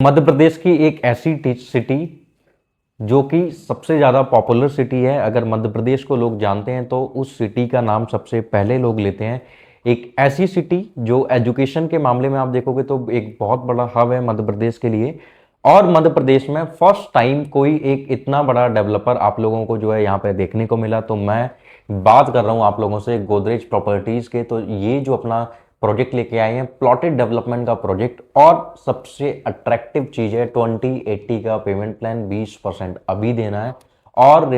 मध्य प्रदेश की एक ऐसी सिटी जो कि सबसे ज़्यादा पॉपुलर सिटी है। अगर मध्य प्रदेश को लोग जानते हैं तो उस सिटी का नाम सबसे पहले लोग लेते हैं। एक ऐसी सिटी जो एजुकेशन के मामले में आप देखोगे तो एक बहुत बड़ा हब है मध्य प्रदेश के लिए। और मध्य प्रदेश में फर्स्ट टाइम कोई एक इतना बड़ा डेवलपर आप लोगों को जो है यहाँ पे देखने को मिला। तो मैं बात कर रहा हूँ आप लोगों से गोदरेज प्रॉपर्टीज के। तो ये जो अपना प्रोजेक्ट लेके आए हैं प्लॉटेड डेवलपमेंट का प्रोजेक्ट, और सबसे अट्रैक्टिव चीज है 2080 का पेमेंट प्लान। 20% अभी देना है और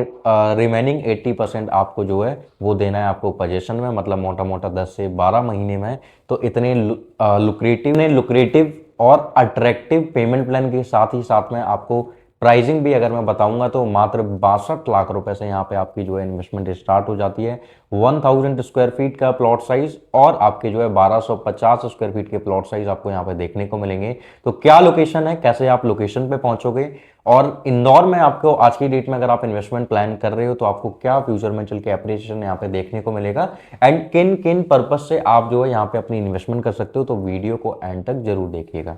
रिमेनिंग 80% आपको जो है वो देना है आपको पोजेशन में, मतलब मोटा मोटा 10 से 12 महीने में। तो इतने लुक्रेटिव और अट्रैक्टिव पेमेंट प्लान के साथ ही साथ में आपको प्राइसिंग भी अगर मैं बताऊंगा तो मात्र 62 लाख रुपए से यहाँ पे आपकी जो है इन्वेस्टमेंट स्टार्ट हो जाती है। 1000 स्क्वायर फीट का प्लॉट साइज और आपके जो है 1250 स्क्वायर फीट के प्लॉट साइज आपको यहाँ पे देखने को मिलेंगे। तो क्या लोकेशन है, कैसे आप लोकेशन पे पहुंचोगे, और इंदौर में आपको आज की डेट में अगर आप इन्वेस्टमेंट प्लान कर रहे हो तो आपको क्या फ्यूचर में चल के एप्रिसिएशन यहाँ पे देखने को मिलेगा, एंड किन किन पर्पज से आप जो है यहाँ पे अपनी इन्वेस्टमेंट कर सकते हो, तो वीडियो को एंड तक जरूर देखिएगा।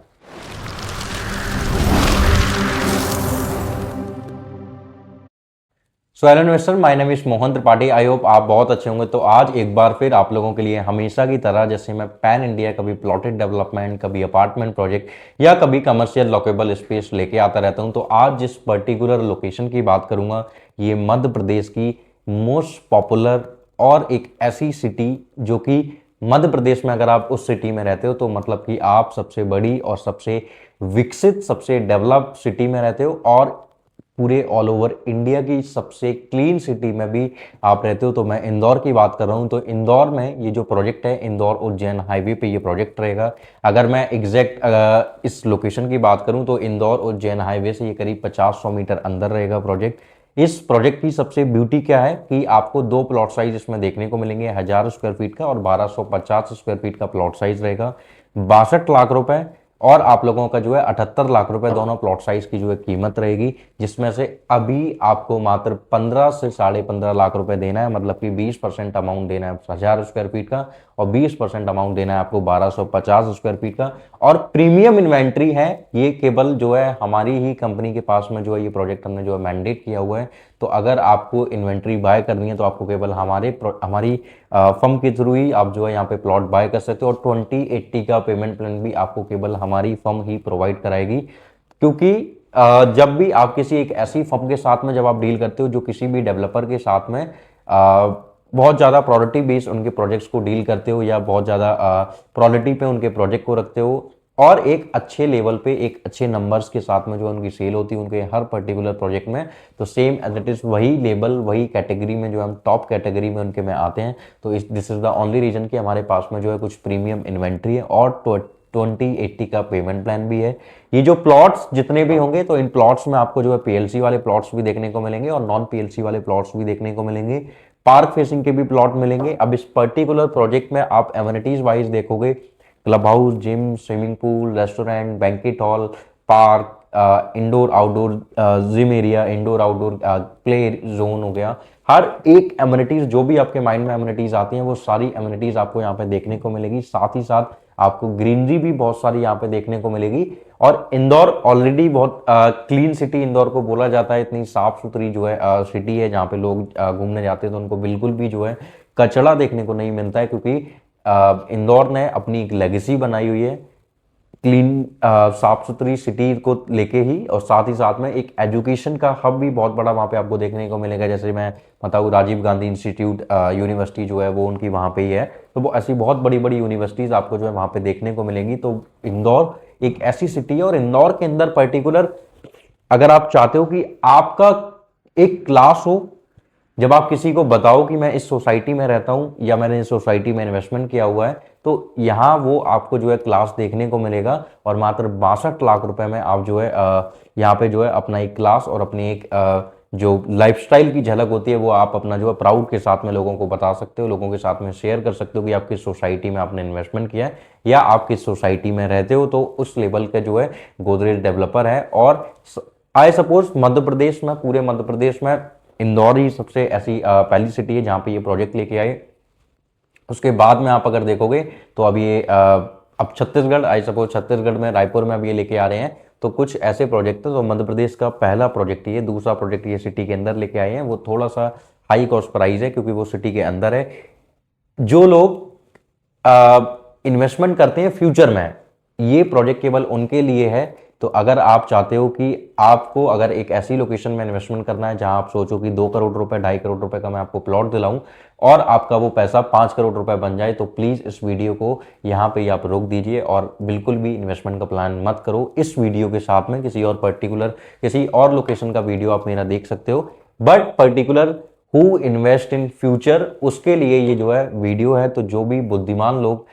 So hello investor, my name is Mohan Tripathi. I hope आप बहुत अच्छे होंगे। तो आज एक बार फिर आप लोगों के लिए हमेशा की तरह, जैसे मैं पैन इंडिया कभी प्लॉटेड डेवलपमेंट, कभी अपार्टमेंट प्रोजेक्ट या कभी कमर्शियल लॉकेबल स्पेस लेके आता रहता हूं। तो आज जिस पर्टिकुलर लोकेशन की बात करूंगा ये मध्य प्रदेश की मोस्ट पॉपुलर और एक ऐसी सिटी जो कि मध्य प्रदेश में अगर आप उस सिटी में रहते हो तो मतलब कि आप सबसे बड़ी और सबसे विकसित, सबसे डेवलप्ड सिटी में रहते हो, और पूरे ऑल ओवर इंडिया की सबसे क्लीन सिटी में भी आप रहते हो। तो मैं इंदौर की बात कर रहा हूं। तो इंदौर में ये जो प्रोजेक्ट है, इंदौर उज्जैन हाईवे पे ये प्रोजेक्ट रहेगा। अगर मैं एग्जैक्ट इस लोकेशन की बात करूं तो इंदौर उज्जैन हाईवे से ये करीब 50-100 मीटर अंदर रहेगा प्रोजेक्ट। इस प्रोजेक्ट की सबसे ब्यूटी क्या है कि आपको दो प्लॉट साइज इसमें देखने को मिलेंगे, 1000 स्क्वायर फीट का और 1250 स्क्वायर फीट का प्लॉट साइज रहेगा। 62 लाख रुपए और आप लोगों का जो है 78 लाख रुपए दोनों प्लॉट साइज की जो है कीमत रहेगी, जिसमें से अभी आपको मात्र 15 से 15.5 लाख रुपए देना है, मतलब कि 20% अमाउंट देना है 1000 स्क्वायर फीट का और 20% अमाउंट देना है आपको 1250 स्क्वायर फीट का। और प्रीमियम इन्वेंट्री है ये, केवल जो है हमारी ही कंपनी के पास में जो है ये प्रोजेक्ट हमने जो है मैंडेट किया हुआ है। तो अगर आपको इन्वेंट्री बाय करनी है तो आपको केवल हमारी फर्म के थ्रू ही आप जो है यहाँ पे प्लॉट बाय कर सकते हो। और 2080 का पेमेंट प्लान भी आपको केवल हमारी फर्म ही प्रोवाइड कराएगी, क्योंकि जब भी आप किसी एक ऐसी फर्म के साथ में जब आप डील करते हो जो किसी भी डेवलपर के साथ में बहुत ज़्यादा प्रायोरिटी बेस्ड उनके प्रोजेक्ट्स को डील करते हो या बहुत ज़्यादा प्रायोरिटी पे उनके प्रोजेक्ट को रखते हो और एक अच्छे लेवल पे एक अच्छे नंबर्स के साथ में जो उनकी सेल होती है उनके हर पर्टिकुलर प्रोजेक्ट में, तो सेम एज इट इज वही लेवल वही कैटेगरी में जो हम टॉप कैटेगरी में उनके में आते हैं। तो this is the only reason कि हमारे पास में जो है कुछ प्रीमियम इन्वेंट्री है और 2080 का पेमेंट प्लान भी है। ये जो प्लॉट्स जितने भी होंगे तो इन प्लॉट्स में आपको जो है पीएलसी वाले प्लॉट्स भी देखने को मिलेंगे और नॉन पीएलसी वाले प्लॉट्स भी देखने को मिलेंगे, पार्क फेसिंग के भी प्लॉट मिलेंगे। अब इस पर्टिकुलर प्रोजेक्ट में आप एमिनिटीज वाइज देखोगे, club house, gym, swimming pool, restaurant, banquet hall, park, indoor outdoor gym area, indoor outdoor play zone हो गया, हर एक एमिनिटीज जो भी आपके माइंड में एमिनिटीज आती हैं वो सारी एमिनिटीज आपको यहाँ पे देखने को मिलेगी। साथ ही साथ आपको ग्रीनरी भी बहुत सारी यहाँ पे देखने को मिलेगी। और इंदौर ऑलरेडी बहुत क्लीन सिटी इंदौर को बोला जाता है, इतनी साफ सुथरी जो है सिटी है जहाँ पे लोग घूमने जाते हैं तो उनको बिल्कुल भी जो है कचरा देखने को नहीं मिलता है, क्योंकि इंदौर ने अपनी एक लेगेसी बनाई हुई है क्लीन साफ सुथरी सिटी को लेके ही। और साथ ही साथ में एक एजुकेशन का हब भी बहुत बड़ा वहाँ पे आपको देखने को मिलेगा। जैसे मैं बताऊँ राजीव गांधी इंस्टीट्यूट यूनिवर्सिटी जो है वो उनकी वहाँ पे ही है, तो वो ऐसी बहुत बड़ी बड़ी यूनिवर्सिटीज़ आपको जो है वहाँ पे देखने को मिलेंगी। तो इंदौर एक ऐसी सिटी है, और इंदौर के अंदर पर्टिकुलर अगर आप चाहते हो कि आपका एक क्लास हो, जब आप किसी को बताओ कि मैं इस सोसाइटी में रहता हूं या मैंने इस सोसाइटी में इन्वेस्टमेंट किया हुआ है, तो यहाँ वो आपको जो है क्लास देखने को मिलेगा। और मात्र 62 लाख रुपए में आप जो है यहाँ पे जो है अपना एक क्लास और अपनी एक जो लाइफस्टाइल की झलक होती है वो आप अपना जो है प्राउड के साथ में लोगों को बता सकते हो, लोगों के साथ में शेयर कर सकते हो कि आप किस सोसाइटी में आपने इन्वेस्टमेंट किया है या आप किस सोसाइटी में रहते हो। तो उस लेवल का जो है गोदरेज डेवलपर है। और आई सपोज मध्य प्रदेश में, पूरे मध्य प्रदेश में इंदौर ही सबसे ऐसी पहली सिटी है जहां पे ये प्रोजेक्ट लेके आए। उसके बाद में आप अगर देखोगे तो अब ये अब छत्तीसगढ़, आई सपोज छत्तीसगढ़ में रायपुर में अब ये लेके आ रहे हैं। तो कुछ ऐसे प्रोजेक्ट है, तो मध्य प्रदेश का पहला प्रोजेक्ट ये, दूसरा प्रोजेक्ट ये सिटी के अंदर लेके आए हैं। वो थोड़ा सा हाई कॉस्ट प्राइस है क्योंकि वो सिटी के अंदर है। जो लोग इन्वेस्टमेंट करते हैं फ्यूचर में, ये प्रोजेक्ट केवल उनके लिए है। तो अगर आप चाहते हो कि आपको अगर एक ऐसी लोकेशन में इन्वेस्टमेंट करना है जहां आप सोचो कि 2 करोड़ रुपए 2.5 करोड़ रुपए का मैं आपको प्लॉट दिलाऊं और आपका वो पैसा 5 करोड़ रुपए बन जाए, तो प्लीज इस वीडियो को यहाँ पे आप रोक दीजिए और बिल्कुल भी इन्वेस्टमेंट का प्लान मत करो। इस वीडियो के साथ में किसी और पर्टिकुलर किसी और लोकेशन का वीडियो आप मेरा देख सकते हो, but particular who invest in future उसके लिए ये जो है वीडियो है। तो जो भी बुद्धिमान लोग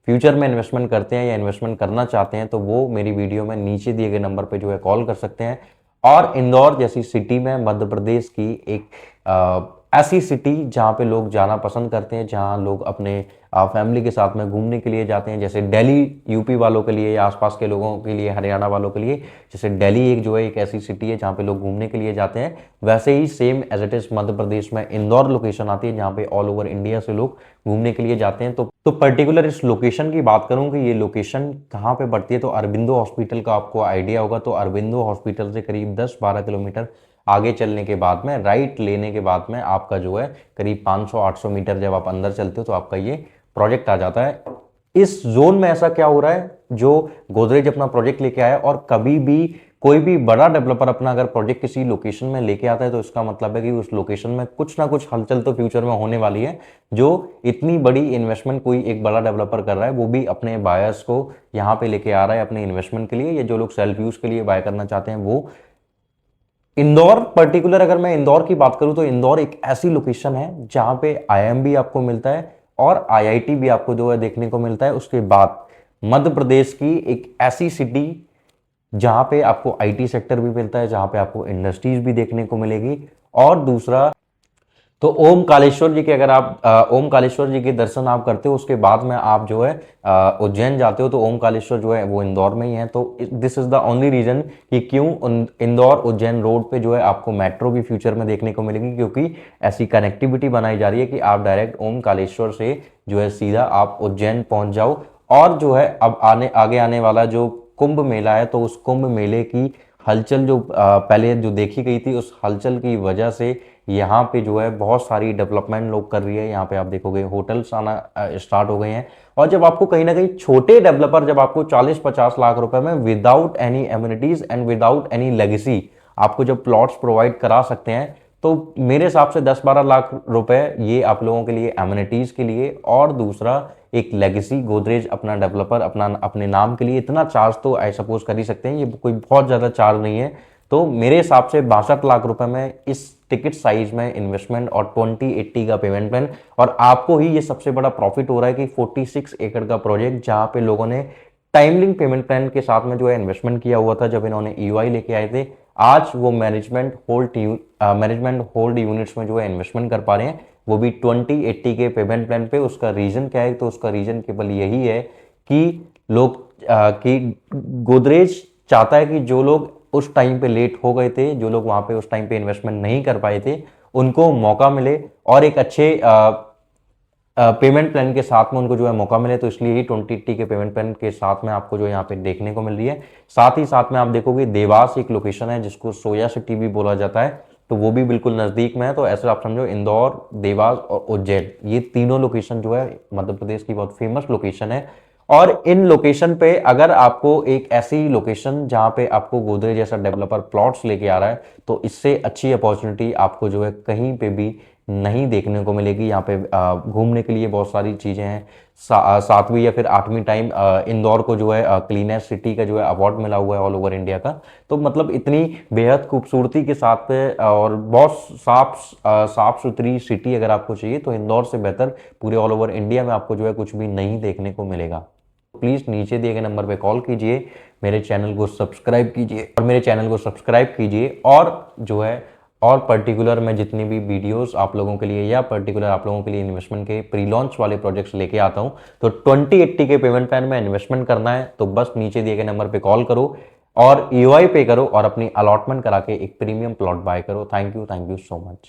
फ्यूचर में इन्वेस्टमेंट करते हैं या इन्वेस्टमेंट करना चाहते हैं, तो वो मेरी वीडियो में नीचे दिए गए नंबर पे जो है कॉल कर सकते हैं। और इंदौर जैसी सिटी में, मध्य प्रदेश की एक ऐसी सिटी जहाँ पे लोग जाना पसंद करते हैं, जहाँ लोग अपने फैमिली के साथ में घूमने के लिए जाते हैं, जैसे दिल्ली यूपी वालों के लिए या आसपास के लोगों के लिए, हरियाणा वालों के लिए, जैसे दिल्ली एक जो है एक ऐसी सिटी है जहाँ पे लोग घूमने के लिए जाते हैं, वैसे ही same as it is Madhya Pradesh में इंदौर लोकेशन आती है जहाँ पे ऑल ओवर इंडिया से लोग घूमने के लिए जाते हैं। तो पर्टिकुलर इस लोकेशन की बात करूं कि ये लोकेशन कहाँ पे पड़ती है, तो अरबिंदो हॉस्पिटल का आपको आइडिया होगा। तो अरबिंदो हॉस्पिटल से करीब 10-12 किलोमीटर आगे चलने के बाद में, राइट लेने के बाद में आपका जो है करीब 500-800 मीटर जब आप अंदर चलते हो तो आपका ये प्रोजेक्ट आ जाता है। इस जोन में ऐसा क्या हो रहा है, जो गोदरेज अपना प्रोजेक्ट लेके आया, और कभी भी कोई भी बड़ा डेवलपर अपना अगर प्रोजेक्ट किसी लोकेशन में लेके आता है तो इसका मतलब है कि उस लोकेशन में कुछ ना कुछ हलचल तो फ्यूचर में होने वाली है। जो इतनी बड़ी इन्वेस्टमेंट कोई एक बड़ा डेवलपर कर रहा है, वो भी अपने बायर्स को यहाँ पे लेके आ रहा है अपने इन्वेस्टमेंट के लिए, या जो लोग सेल्फ यूज के लिए बाय करना चाहते हैं वो। इंदौर पर्टिकुलर अगर मैं इंदौर की बात करूं तो इंदौर एक ऐसी लोकेशन है जहां पे आईआईएम भी आपको मिलता है और आईआईटी भी आपको जो है देखने को मिलता है। उसके बाद मध्य प्रदेश की एक ऐसी सिटी जहां पे आपको आईटी सेक्टर भी मिलता है, जहां पे आपको इंडस्ट्रीज भी देखने को मिलेगी। और दूसरा तो ओमकालेश्वर जी के, अगर आप ओमकालेश्वर जी के दर्शन आप करते हो उसके बाद में आप जो है उज्जैन जाते हो, तो ओमकालेश्वर जो है वो इंदौर में ही है। तो this is the only reason कि क्यों इंदौर उज्जैन रोड पे जो है आपको मेट्रो भी फ्यूचर में देखने को मिलेगी, क्योंकि ऐसी कनेक्टिविटी बनाई जा रही है कि आप डायरेक्ट ओमकालेश्वर से जो है सीधा आप उज्जैन पहुंच जाओ। और जो है अब आगे आने वाला जो कुंभ मेला है, तो उस कुंभ मेले की हलचल जो पहले जो देखी गई थी, उस हलचल की वजह से यहाँ पे जो है बहुत सारी डेवलपमेंट लोग कर रही है। यहाँ पे आप देखोगे होटल्स आना स्टार्ट हो गए हैं। और जब आपको कहीं ना कहीं छोटे डेवलपर जब आपको 40-50 लाख रुपए में without any amenities and without any legacy आपको जब प्लॉट्स प्रोवाइड करा सकते हैं, तो मेरे हिसाब से 10-12 लाख रुपए ये आप लोगों के लिए एम्यूनिटीज के लिए, और दूसरा एक लेगेसी गोदरेज अपना डेवलपर अपने नाम के लिए इतना चार्ज तो आई सपोज कर ही सकते हैं, ये कोई बहुत ज्यादा चार्ज नहीं है। तो मेरे हिसाब से 62 लाख रुपए में इस टिकट साइज में इन्वेस्टमेंट और 2080 का पेमेंट प्लान, और आपको ही ये सबसे बड़ा प्रॉफिट हो रहा है कि 46 एकड़ का प्रोजेक्ट जहां पे लोगों ने टाइमलिंग पेमेंट प्लान के साथ में जो है इन्वेस्टमेंट किया हुआ था जब इन्होंने ईओआई लेके आए थे, आज वो मैनेजमेंट होल्ड यूनिट्स में जो है इन्वेस्टमेंट कर पा रहे हैं, वो भी 2080 के पेमेंट प्लान पे। उसका रीजन क्या है, तो उसका रीजन केवल यही है कि लोग कि गोदरेज चाहता है कि जो लोग उस टाइम पे लेट हो गए थे, जो लोग वहां पे उस टाइम पे इन्वेस्टमेंट नहीं कर पाए थे, उनको मौका मिले और एक अच्छे पेमेंट प्लान के साथ में उनको जो है मौका मिले। तो इसलिए ही 2080 के पेमेंट प्लान के साथ में आपको जो यहाँ पे देखने को मिल रही है। साथ ही साथ में आप देखोगे देवास एक लोकेशन है जिसको सोया सिटी भी बोला जाता है, तो वो भी बिल्कुल नजदीक में है। तो ऐसे आप समझो इंदौर, देवास और उज्जैन, ये तीनों लोकेशन जो है मध्य प्रदेश की बहुत फेमस लोकेशन है। और इन लोकेशन पे अगर आपको एक ऐसी लोकेशन जहां पे आपको गोदरेज जैसा डेवलपर प्लॉट्स लेके आ रहा है, तो इससे अच्छी अपॉर्चुनिटी आपको जो है कहीं पे भी नहीं देखने को मिलेगी। यहाँ पे घूमने के लिए बहुत सारी चीजें हैं। 7वीं या फिर 8वीं टाइम इंदौर को जो है क्लीनेस्ट सिटी का जो है अवार्ड मिला हुआ है ऑल ओवर इंडिया का। तो मतलब इतनी बेहद खूबसूरती के साथ पे और बहुत साफ सुथरी सिटी अगर आपको चाहिए, तो इंदौर से बेहतर पूरे ऑल ओवर इंडिया में आपको जो है कुछ भी नहीं देखने को मिलेगा। प्लीज नीचे दिए गए नंबर पे कॉल कीजिए, मेरे चैनल को सब्सक्राइब कीजिए और जो है और पर्टिकुलर मैं जितनी भी वीडियोस आप लोगों के लिए या पर्टिकुलर आप लोगों के लिए इन्वेस्टमेंट के प्री लॉन्च वाले प्रोजेक्ट्स लेके आता हूं। तो 2080 के पेमेंट प्लान में इन्वेस्टमेंट करना है तो बस नीचे दिए गए नंबर पे कॉल करो और ईओआई पे करो और अपनी अलॉटमेंट करा के एक प्रीमियम प्लॉट बाय करो। Thank you so much.